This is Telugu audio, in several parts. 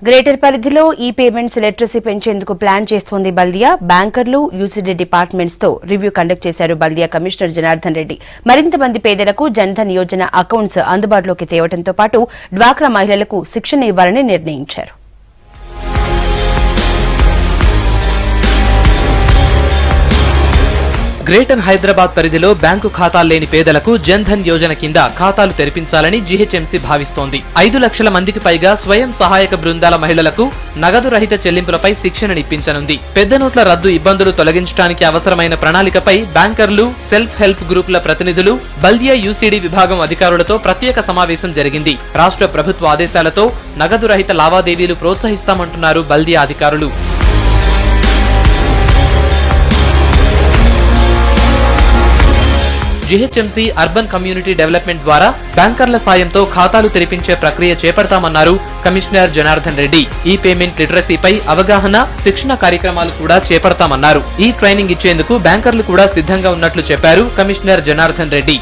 గ్రేటర్ పరిధిలో ఈ పేమెంట్స్ లిటరసీ పెంచేందుకు ప్లాన్ చేస్తోంది బల్దియా. బ్యాంకర్లు, యూసీడీ డిపార్ట్మెంట్స్ తో రివ్యూ కండక్ట్ చేశారు బల్దియా కమిషనర్ జనార్దన్ రెడ్డి. మరింత మంది పేదలకు జన్ధన్ యోజన అకౌంట్స్ అందుబాటులోకి తేవడంతో పాటు డ్వాక్రా మహిళలకు శిక్షణ ఇవ్వాలని నిర్ణయించారు. గ్రేటర్ హైదరాబాద్ పరిధిలో బ్యాంకు ఖాతాలు లేని పేదలకు జన్ధన్ యోజన కింద ఖాతాలు తెరిపించాలని జీహెచ్ఎంసీ భావిస్తోంది. 5 లక్షల మందికి పైగా స్వయం సహాయక బృందాల మహిళలకు నగదు రహిత చెల్లింపులపై శిక్షణనిప్పించనుంది. పెద్ద నోట్ల రద్దు ఇబ్బందులు తొలగించడానికి అవసరమైన ప్రణాళికపై బ్యాంకర్లు, సెల్ఫ్ హెల్ప్ గ్రూపుల ప్రతినిధులు, బల్దియా యూసీడీ విభాగం అధికారులతో ప్రత్యేక సమావేశం జరిగింది. రాష్ట్ర ప్రభుత్వ ఆదేశాలతో నగదు రహిత లావాదేవీలు ప్రోత్సహిస్తామంటున్నారు బల్దియా అధికారులు. జీహెచ్ఎంసీ అర్బన్ కమ్యూనిటీ డెవలప్మెంట్ ద్వారా బ్యాంకర్ల సాయంతో ఖాతాలు తెరిపించే ప్రక్రియ చేపడతామన్నారు కమిషనర్ జనార్దన్ రెడ్డి. ఈ పేమెంట్ లిటరసీపై అవగాహన, శిక్షణ కార్యక్రమాలు కూడా చేపడతామన్నారు. ఈ ట్రైనింగ్ ఇచ్చేందుకు బ్యాంకర్లు కూడా సిద్ధంగా ఉన్నట్లు చెప్పారు కమిషనర్ జనార్దన్ రెడ్డి.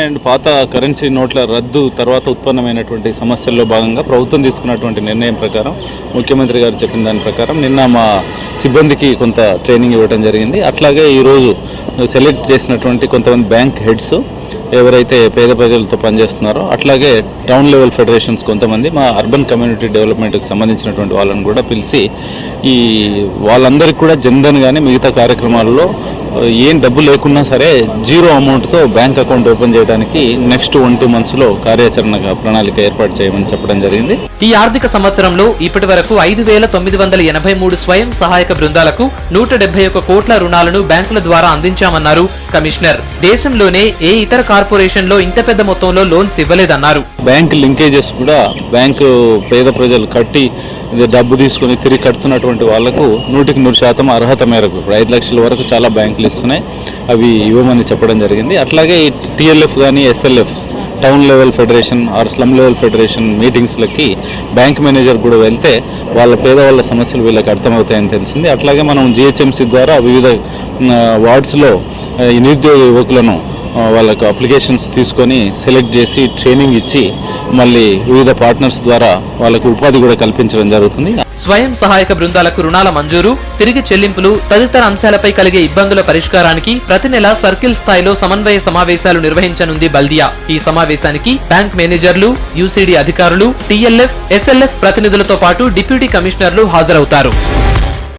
అండ్ పాత కరెన్సీ నోట్ల రద్దు తర్వాత ఉత్పన్నమైనటువంటి సమస్యల్లో భాగంగా ప్రభుత్వం తీసుకున్నటువంటి నిర్ణయం ప్రకారం, ముఖ్యమంత్రి గారు చెప్పిన దాని ప్రకారం నిన్న మా సిబ్బందికి కొంత ట్రైనింగ్ ఇవ్వడం జరిగింది. అట్లాగే ఈరోజు సెలెక్ట్ చేసినటువంటి కొంతమంది బ్యాంక్ హెడ్స్ ఎవరైతే పేద ప్రజలతో పనిచేస్తున్నారో, అట్లాగే టౌన్ లెవెల్ ఫెడరేషన్స్ కొంతమంది, మా అర్బన్ కమ్యూనిటీ డెవలప్మెంట్కి సంబంధించినటువంటి వాళ్ళని కూడా పిలిచి వాళ్ళందరికీ కూడా జన్ధన్ కానీ మిగతా కార్యక్రమాల్లో ఏం డబ్బు లేకున్నా సరే జీరో అమౌంట్తో బ్యాంక్ అకౌంట్ ఓపెన్ చేయడానికి నెక్స్ట్ 1-2 monthsలో కార్యాచరణ ప్రణాళిక ఏర్పాటు చేయమని చెప్పడం జరిగింది. ఈ ఆర్థిక సంవత్సరంలో ఇప్పటి వరకు 5,983 స్వయం సహాయక బృందాలకు 171 కోట్ల రుణాలను బ్యాంకుల ద్వారా అందించామన్నారు కమిషనర్. దేశంలోనే ఏ ఇతర కార్పొరేషన్ లో ఇంత పెద్ద మొత్తంలో లోన్స్ ఇవ్వలేదన్నారు. బ్యాంక్ లింకేజెస్ కూడా బ్యాంకు పేద ప్రజలు కట్టి డబ్బు తీసుకుని తిరిగి కడుతున్నటువంటి వాళ్లకు 100% అర్హత మేరకు 5 లక్షల వరకు చాలా బ్యాంకులు ఇస్తున్నాయి, అవి ఇవ్వమని చెప్పడం జరిగింది. అట్లాగే టీఎల్ఎఫ్ కానీ SLF town level federation or slum level federation మీటింగ్స్లకి బ్యాంక్ మేనేజర్ కూడా వెళ్తే వాళ్ళ పేదవాళ్ళ సమస్యలు వీళ్ళకి అర్థమవుతాయని తెలిసింది. అట్లాగే మనం జిహెచ్ఎంసీ ద్వారా వివిధ వార్డ్స్లో నిరుద్యోగ యువకులను వాళ్ళకు అప్లికేషన్స్ తీసుకొని సెలెక్ట్ చేసి ట్రైనింగ్ ఇచ్చి మళ్ళీ వివిధ పార్ట్నర్స్ ద్వారా వాళ్ళకు ఉపాధి కూడా కల్పించడం జరుగుతుంది. స్వయం సహాయక బృందాలకు రుణాల మంజూరు, తిరిగి చెల్లింపులు తదితర అంశాలపై కలిగే ఇబ్బందుల పరిష్కారానికి ప్రతి నెల సర్కిల్ స్థాయిలో సమన్వయ సమావేశాలు నిర్వహించనుంది బల్దియా. ఈ సమావేశానికి బ్యాంక్ మేనేజర్లు, యూసీడీ అధికారులు, టీఎల్ఎఫ్, ఎస్ఎల్ఎఫ్ ప్రతినిధులతో పాటు డిప్యూటీ కమిషనర్లు హాజరవుతారు.